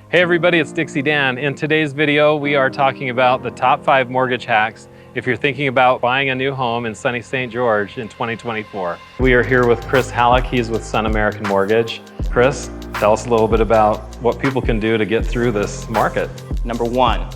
Hey everybody, it's Dixie Dan. In today's video, we are talking about the top 5 mortgage hacks if you're thinking about buying a new home in sunny St. George in 2024. We are here with Chris Halleck. He's with Sun American Mortgage. Chris, tell us a little bit about what people can do to get through this market. Number 1,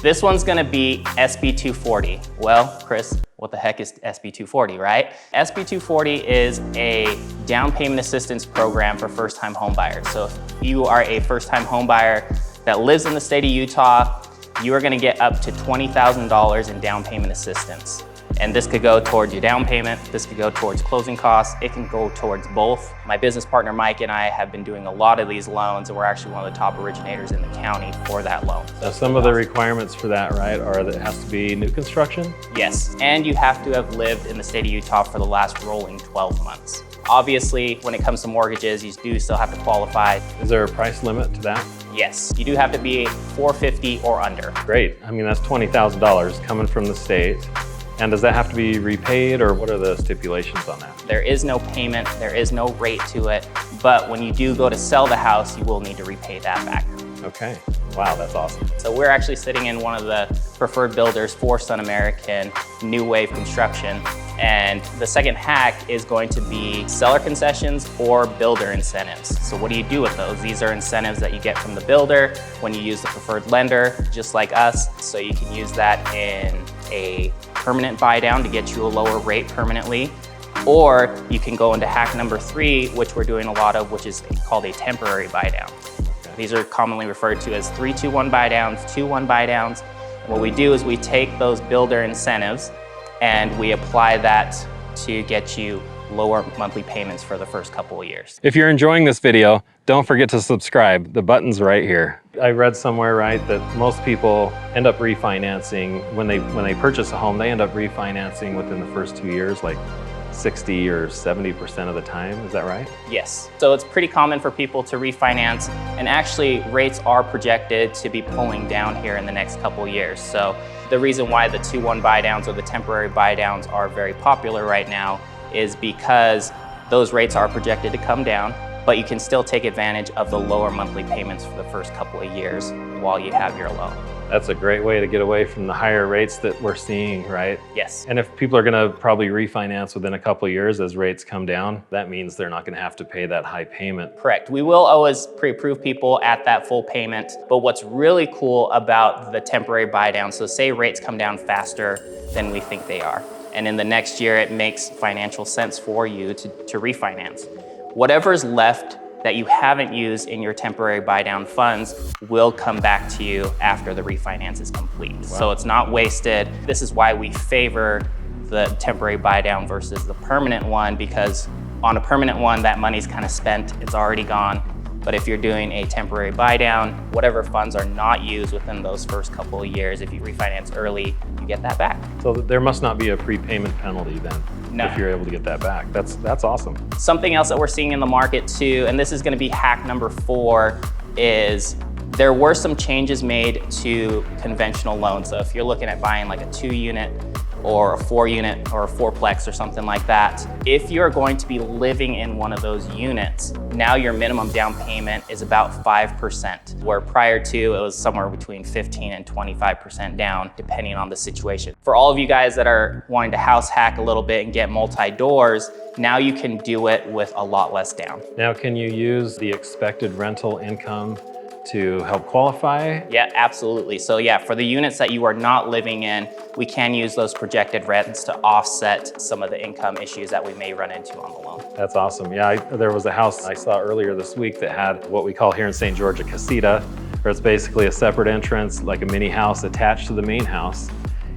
this one's gonna be SB 240. Well, Chris, what the heck is SB 240, right? SB 240 is a down payment assistance program for first-time home buyers. So if you are a first-time home buyer that lives in the state of Utah, you are gonna get up to $20,000 in down payment assistance. And this could go towards your down payment, this could go towards closing costs, it can go towards both. My business partner Mike and I have been doing a lot of these loans, and we're actually one of the top originators in the county for that loan. Now, some of the requirements for that, right, are that it has to be new construction? Yes, and you have to have lived in the state of Utah for the last rolling 12 months. Obviously, when it comes to mortgages, you do still have to qualify. Is there a price limit to that? Yes, you do have to be 450 or under. Great. I mean, that's $20,000 coming from the state. And does that have to be repaid, or what are the stipulations on that? There is no payment, there is no rate to it, but when you do go to sell the house, you will need to repay that back. Okay, wow, that's awesome. So we're actually sitting in one of the preferred builders for Sun American, New Wave Construction. And the second hack is going to be seller concessions or builder incentives. So what do you do with those? These are incentives that you get from the builder when you use the preferred lender, just like us. So you can use that in a permanent buy down to get you a lower rate permanently. Or you can go into hack number 3, which we're doing a lot of, which is called a temporary buy down. These are commonly referred to as 3-2-1 buy downs, 2-1 buy downs. And what we do is we take those builder incentives and we apply that to get you lower monthly payments for the first couple of years. If you're enjoying this video, don't forget to subscribe. The button's right here. I read somewhere, right, that most people end up refinancing when they purchase a home. They end up refinancing within the first 2 years, like 60 or 70% of the time. Is that right? Yes. So it's pretty common for people to refinance, and actually rates are projected to be pulling down here in the next couple of years. So the reason why the 2-1 buy downs or the temporary buy downs are very popular right now is because those rates are projected to come down, but you can still take advantage of the lower monthly payments for the first couple of years while you have your loan. That's a great way to get away from the higher rates that we're seeing, right? Yes. And if people are gonna probably refinance within a couple of years as rates come down, that means they're not gonna have to pay that high payment. Correct. We will always pre-approve people at that full payment, but what's really cool about the temporary buy down, so say rates come down faster than we think they are, and in the next year it makes financial sense for you to refinance. Whatever's left that you haven't used in your temporary buy down funds will come back to you after the refinance is complete. Wow. So it's not wasted. This is why we favor the temporary buy down versus the permanent one, because on a permanent one, that money's kind of spent, it's already gone. But if you're doing a temporary buy down, whatever funds are not used within those first couple of years, if you refinance early, you get that back. So there must not be a prepayment penalty then, no, if you're able to get that back. That's awesome. Something else that we're seeing in the market too, and this is gonna be hack number 4, is there were some changes made to conventional loans. So if you're looking at buying like a 2-unit or a 4-unit or a 4-plex or something like that, if you're going to be living in one of those units, now your minimum down payment is about 5%, where prior to it was somewhere between 15 and 25% down, depending on the situation. For all of you guys that are wanting to house hack a little bit and get multi-doors, now you can do it with a lot less down. Now, can you use the expected rental income to help qualify? Yeah, absolutely. So yeah, for the units that you are not living in, we can use those projected rents to offset some of the income issues that we may run into on the loan. That's awesome. Yeah, there was a house I saw earlier this week that had what we call here in St. George a casita, where it's basically a separate entrance, like a mini house attached to the main house.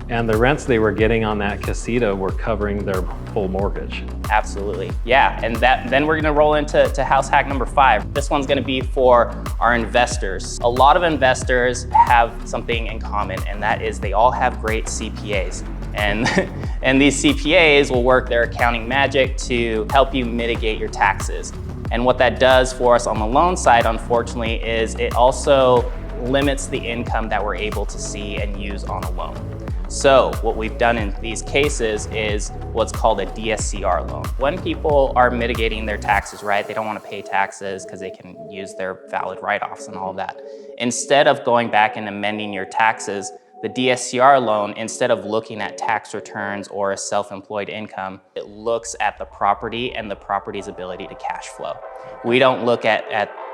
And the rents they were getting on that casita were covering their full mortgage. Absolutely, yeah. And then we're gonna roll into house hack number 5. This one's gonna be for our investors. A lot of investors have something in common, and that is they all have great CPAs. And these CPAs will work their accounting magic to help you mitigate your taxes. And what that does for us on the loan side, unfortunately, is it also limits the income that we're able to see and use on a loan. So what we've done in these cases is what's called a DSCR loan. When people are mitigating their taxes, right, they don't want to pay taxes because they can use their valid write-offs and all of that. Instead of going back and amending your taxes, the DSCR loan, instead of looking at tax returns or a self-employed income, it looks at the property and the property's ability to cash flow. We don't look at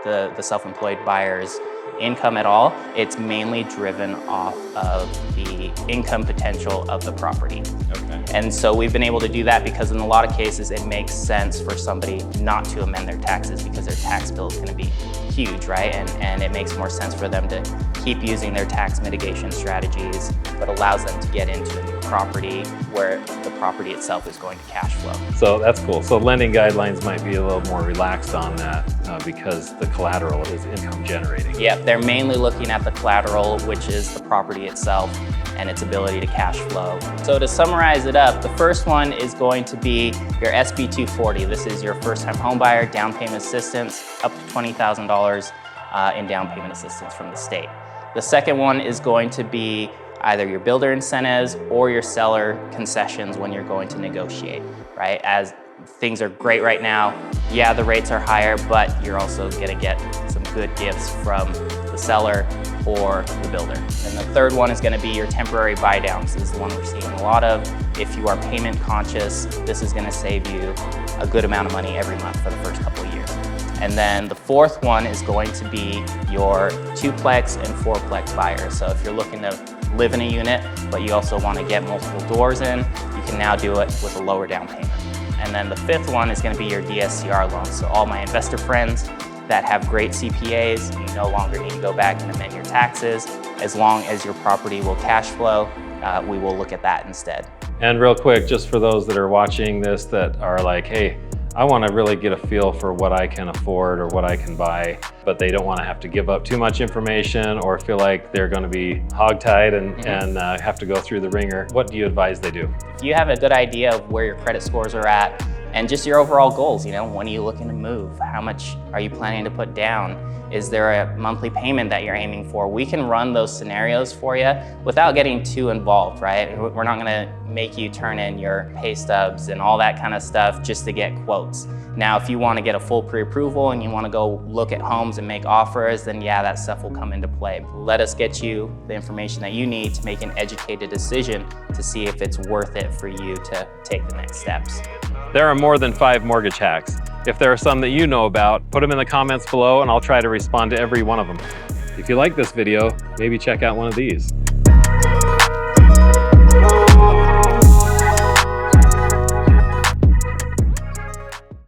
the self-employed buyer's income at all. It's mainly driven off of the income potential of the property. Okay. And so we've been able to do that because in a lot of cases, it makes sense for somebody not to amend their taxes because their tax bill is going to be huge, right? And it makes more sense for them to keep using their tax mitigation strategies, but allows them to get into a new property where the property itself is going to cash flow. So that's cool. So lending guidelines might be a little more relaxed on that because the collateral is income generating. Yep, they're mainly looking at the collateral, which is the property itself and its ability to cash flow. So to summarize it up, the first one is going to be your SB 240. This is your first-time home buyer down payment assistance, up to $20,000 in down payment assistance from the state. The second one is going to be either your builder incentives or your seller concessions when you're going to negotiate, right? As things are great right now, yeah, the rates are higher, but you're also gonna get some good gifts from the seller or the builder. And the third one is gonna be your temporary buy downs. This is the one we're seeing a lot of. If you are payment conscious, this is gonna save you a good amount of money every month for the first couple of years. And then the fourth one is going to be your 2-plex and 4-plex buyers. So if you're looking to live in a unit, but you also want to get multiple doors in, you can now do it with a lower down payment. And then the fifth one is going to be your DSCR loan. So all my investor friends that have great CPAs, you no longer need to go back and amend your taxes. As long as your property will cash flow, we will look at that instead. And real quick, just for those that are watching this that are like, hey, I want to really get a feel for what I can afford or what I can buy, but they don't want to have to give up too much information or feel like they're going to be hogtied and have to go through the ringer. What do you advise they do? If you have a good idea of where your credit scores are at and just your overall goals, you know, when are you looking to move? How much are you planning to put down? Is there a monthly payment that you're aiming for? We can run those scenarios for you without getting too involved, right? We're not gonna make you turn in your pay stubs and all that kind of stuff just to get quotes. Now, if you wanna get a full pre-approval and you wanna go look at homes and make offers, then yeah, that stuff will come into play. Let us get you the information that you need to make an educated decision to see if it's worth it for you to take the next steps. There are more than 5 mortgage hacks. If there are some that you know about, put them in the comments below and I'll try to respond to every one of them. If you like this video, maybe check out one of these.